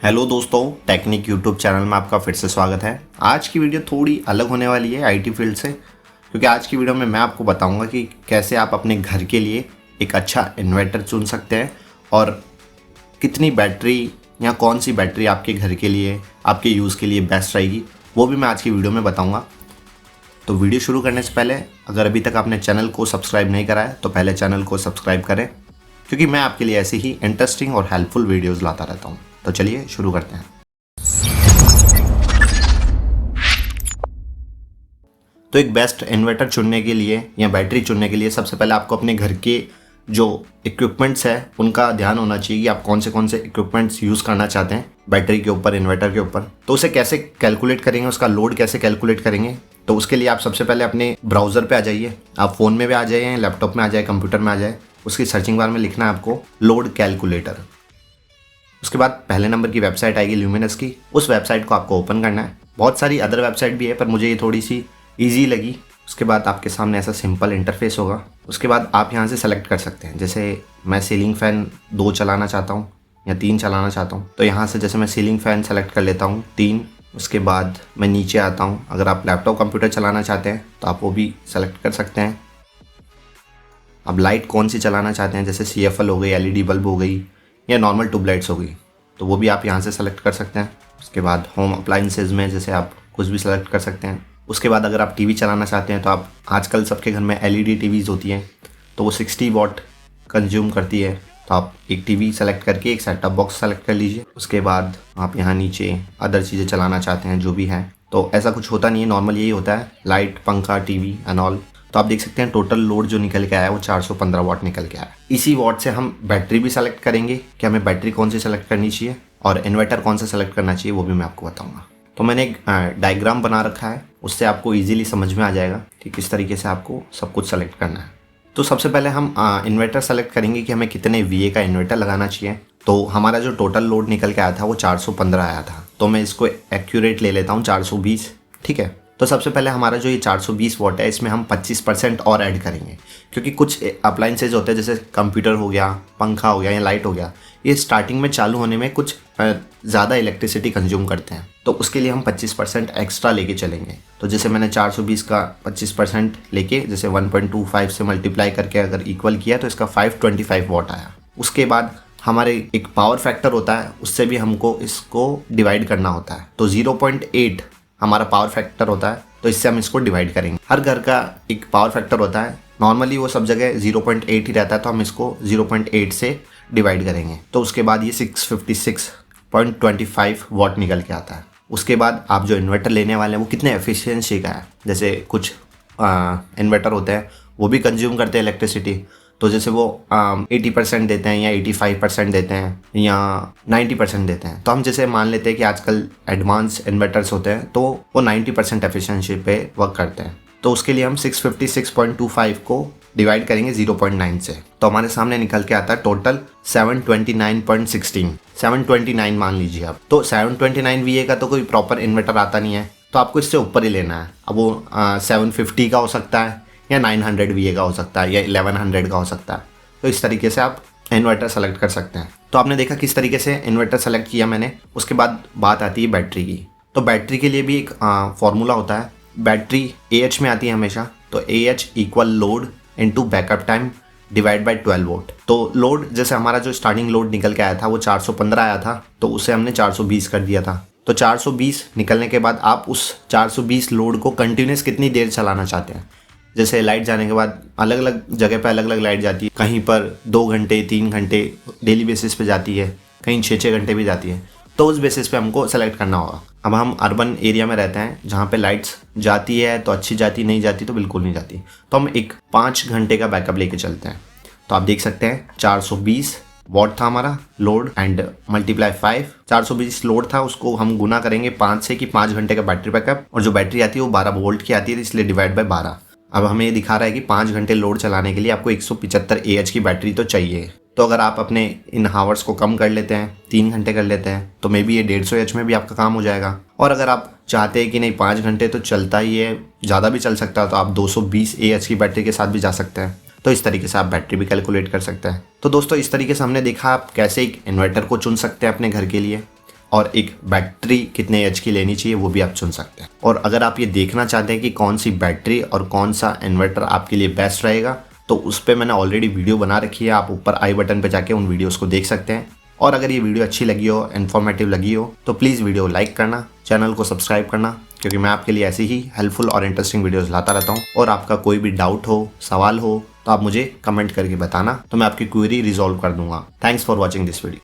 Hello दोस्तों, technique YouTube channel में आपका फिर से स्वागत है। आज की वीडियो थोड़ी अलग होने वाली है आईटी फील्ड से, क्योंकि आज की वीडियो में मैं आपको बताऊंगा कि कैसे आप अपने घर के लिए एक अच्छा इन्वर्टर चुन सकते हैं और कितनी बैटरी या कौन सी बैटरी आपके घर के लिए, आपके यूज़ के लिए बेस्ट रहेगी, वो भी मैं आज की वीडियो में बताऊँगा। तो वीडियो शुरू करने से पहले अगर अभी तक आपने चैनल को सब्सक्राइब नहीं करा है तो पहले चैनल को सब्सक्राइब करें, क्योंकि मैं आपके लिए ऐसे ही इंटरेस्टिंग और हेल्पफुल वीडियोज़ लाता रहता हूँ। तो चलिए शुरू करते हैं। तो एक बेस्ट इन्वर्टर चुनने के लिए या बैटरी चुनने के लिए सबसे पहले आपको अपने घर के जो इक्विपमेंट्स है उनका ध्यान होना चाहिए कि आप कौन से इक्विपमेंट्स यूज़ करना चाहते हैं बैटरी के ऊपर, इन्वर्टर के ऊपर। तो उसे कैसे कैलकुलेट करेंगे, उसका लोड कैसे कैलकुलेट करेंगे, तो उसके लिए आप सबसे पहले अपने ब्राउज़र पे आ जाइए। आप फ़ोन में भी आ जाइए, लैपटॉप में आ जाए, कंप्यूटर में आ जाए। उसकी सर्चिंग बार में लिखना है आपको लोड कैलकुलेटर। उसके बाद पहले नंबर की वेबसाइट आएगी ल्यूमिनस की, उस वेबसाइट को आपको ओपन करना है। बहुत सारी अदर वेबसाइट भी है पर मुझे ये थोड़ी सी ईजी लगी। उसके बाद आपके सामने ऐसा सिंपल इंटरफेस होगा। उसके बाद आप यहाँ से सेलेक्ट कर सकते हैं, जैसे मैं सीलिंग फ़ैन 2 चलाना चाहता हूँ या 3 चलाना चाहता हूँ, तो यहाँ से जैसे मैं सीलिंग फ़ैन सेलेक्ट कर लेता हूँ 3। उसके बाद मैं नीचे आता हूँ। अगर आप लैपटॉप कंप्यूटर चलाना चाहते हैं तो आप वो भी सेलेक्ट कर सकते हैं। अब लाइट कौन सी चलाना चाहते हैं, जैसे CFL हो गई, LED बल्ब हो गई या नॉर्मल ट्यूबलाइट्स हो गई, तो वो भी आप यहाँ से सेलेक्ट कर सकते हैं। उसके बाद होम अप्लाइंसेज में जैसे आप कुछ भी सेलेक्ट कर सकते हैं। उसके बाद अगर आप टीवी चलाना चाहते हैं तो आप आजकल सबके घर में LED टीवीज़ होती हैं, तो वो 60 वॉट कंज्यूम करती है, तो आप एक टीवी सेलेक्ट करके एक सेटअप बॉक्स सेलेक्ट कर लीजिए। उसके बाद आप यहाँ नीचे अदर चीज़ें चलाना चाहते हैं जो भी हैं, तो ऐसा कुछ होता नहीं है, नॉर्मल यही होता है, लाइट, पंखा, टीवी एंड ऑल। तो आप देख सकते हैं टोटल लोड जो निकल के आया है वो 415 वॉट निकल के आया है। इसी वॉट से हम बैटरी भी सेलेक्ट करेंगे कि हमें बैटरी कौन सी सेलेक्ट करनी चाहिए और इन्वर्टर कौन सा सेलेक्ट करना चाहिए, वो भी मैं आपको बताऊंगा। तो मैंने एक डायग्राम बना रखा है, उससे आपको इजीली समझ में आ जाएगा कि किस तरीके से आपको सब कुछ सेलेक्ट करना है। तो सबसे पहले हम इन्वर्टर सेलेक्ट करेंगे कि हमें कितने VA का इन्वर्टर लगाना चाहिए। तो हमारा जो टोटल लोड निकल के आया था वो 415 आया था, तो मैं इसको एक्यूरेट ले लेता हूँ 420। ठीक है, तो सबसे पहले हमारा जो ये 420 वॉट है इसमें हम 25% और ऐड करेंगे, क्योंकि कुछ अप्लाइंसेज होते हैं जैसे कंप्यूटर हो गया, पंखा हो गया या लाइट हो गया, ये स्टार्टिंग में चालू होने में कुछ ज़्यादा इलेक्ट्रिसिटी कंज्यूम करते हैं, तो उसके लिए हम 25% एक्स्ट्रा लेके चलेंगे। तो जैसे मैंने 420 का 25% लेके जैसे 1.25 से मल्टीप्लाई करके अगर इक्वल किया तो इसका 525 वॉट आया। उसके बाद हमारे एक पावर फैक्टर होता है, उससे भी हमको इसको डिवाइड करना होता है, तो 0.8 हमारा पावर फैक्टर होता है, तो इससे हम इसको डिवाइड करेंगे। हर घर का एक पावर फैक्टर होता है, नॉर्मली वो सब जगह 0.8 ही रहता है, तो हम इसको 0.8 से डिवाइड करेंगे। तो उसके बाद ये 656.25 वॉट निकल के आता है। उसके बाद आप जो इन्वर्टर लेने वाले हैं वो कितने एफिशिएंसी का है, जैसे कुछ इन्वर्टर होते हैं वो भी कंज्यूम करते हैं इलेक्ट्रिसिटी, तो जैसे वो 80% देते हैं या 85% देते हैं या 90% देते हैं। तो हम जैसे मान लेते हैं कि आजकल एडवांस इन्वर्टर्स होते हैं तो वो 90% एफिशिएंसी पे वर्क करते हैं, तो उसके लिए हम 656.25 को डिवाइड करेंगे 0.9 से, तो हमारे सामने निकल के आता है टोटल 729.16। 729 मान लीजिए आप। तो 729 VA का तो कोई प्रॉपर इन्वर्टर आता नहीं है, तो आपको इससे ऊपर ही लेना है। अब वो 750 का हो सकता है या 900 VA का हो सकता है या 1100 का हो सकता है, तो इस तरीके से आप इन्वर्टर सेलेक्ट कर सकते हैं। तो आपने देखा किस तरीके से इन्वर्टर सेलेक्ट किया मैंने। उसके बाद बात आती है बैटरी की। तो बैटरी के लिए भी एक फॉर्मूला होता है, बैटरी AH में आती है हमेशा, तो AH equal load into backup time divide by 12 volt. तो लोड जैसे हमारा जो स्टार्टिंग लोड निकल के आया था वो 415 आया था, तो उसे हमने 420 कर दिया था। तो 420 निकलने के बाद आप उस 420 लोड को कंटिन्यूस कितनी देर चलाना चाहते हैं, जैसे लाइट जाने के बाद अलग अलग जगह पे अलग अलग लाइट जाती है, कहीं पर 2 घंटे 3 घंटे डेली बेसिस पे जाती है, कहीं 6-6 घंटे भी जाती है, तो उस बेसिस पे हमको सेलेक्ट करना होगा। अब हम अर्बन एरिया में रहते हैं जहाँ पे लाइट्स जाती है तो अच्छी जाती, नहीं जाती तो बिल्कुल नहीं जाती, तो हम एक 5 घंटे का बैकअप लेके चलते हैं। तो आप देख सकते हैं 420 वॉट था हमारा लोड एंड मल्टीप्लाई 5, 420 लोड था, उसको हम गुना करेंगे 5 से कि 5 घंटे का बैटरी बैकअप, और जो बैटरी आती है वो 12 वोल्ट की आती है, इसलिए डिवाइड बाय 12। अब हमें ये दिखा रहा है कि 5 घंटे लोड चलाने के लिए आपको 175 AH की बैटरी तो चाहिए। तो अगर आप अपने इन हावर्स को कम कर लेते हैं, 3 घंटे कर लेते हैं, तो मे बी ये 150 AH में भी आपका काम हो जाएगा। और अगर आप चाहते हैं कि नहीं 5 घंटे तो चलता ही है, ज़्यादा भी चल सकता है, तो आप 220 AH की बैटरी के साथ भी जा सकते हैं। तो इस तरीके से आप बैटरी भी कैलकुलेट कर सकते हैं। तो दोस्तों इस तरीके से हमने देखा आप कैसे एक इन्वर्टर को चुन सकते हैं अपने घर के लिए। और एक बैटरी कितने एच की लेनी चाहिए वो भी आप चुन सकते हैं। और अगर आप ये देखना चाहते हैं कि कौन सी बैटरी और कौन सा इन्वर्टर आपके लिए बेस्ट रहेगा तो उस पर मैंने ऑलरेडी वीडियो बना रखी है, आप ऊपर आई बटन पर जाके उन वीडियोज़ को देख सकते हैं। और अगर ये वीडियो अच्छी लगी हो, इन्फॉर्मेटिव लगी हो तो प्लीज़ वीडियो लाइक करना, चैनल को सब्सक्राइब करना, क्योंकि मैं आपके लिए ऐसी ही हेल्पफुल और इंटरेस्टिंग वीडियोस लाता रहता हूँ। और आपका कोई भी डाउट हो, सवाल हो तो आप मुझे कमेंट करके बताना, तो मैं आपकी क्वेरी रिजॉल्व कर दूंगा। Thanks for watching this video.